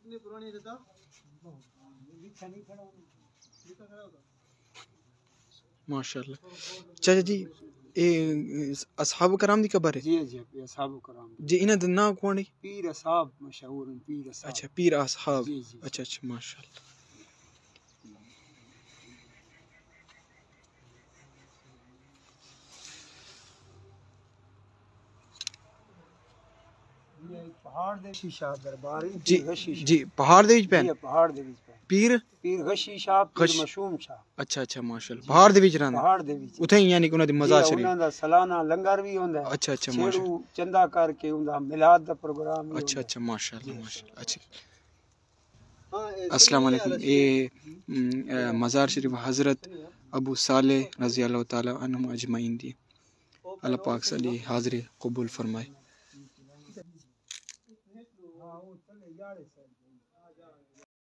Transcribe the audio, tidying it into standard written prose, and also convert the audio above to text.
کتنی پرانی رضا ماشاء اللہ. چاچا جی اصحاب کرام دی قبر ہے؟ جی جی اصحاب کرام جی انہاں دا نام کون ہے؟ پیر اصحاب مشہور ہیں، پیر اصحاب. اچھا پیر اصحاب. جی جی اچھا اچھا ماشاء اللہ. پہاڑ دے شیشہ دربار جی جی پہاڑ دے وچ پین پہاڑ دے وچ پیر پیر غشی شاہ پیر مشوم شاہ. اچھا اچھا ماشاء اللہ. پہاڑ دے وچ رہندا پہاڑ دے وچ اتھے یعنی کہ انہاں دی مزار شریف. انہاں دا سالانہ لنگر بھی ہوندا ہے. اچھا اچھا ماشاء چھیڑو چندہ کر کے انہاں میلاد دا پروگرام بھی اچھا ہوندا ہے. اچھا ماشاء اللہ ماشاء اللہ. اچھا السلام علیکم. یہ مزار شریف حضرت ابو صالح رضی اللہ تعالی عنہم اجمعین دی. اللہ پاک صلی حاضر قبول فرمائے.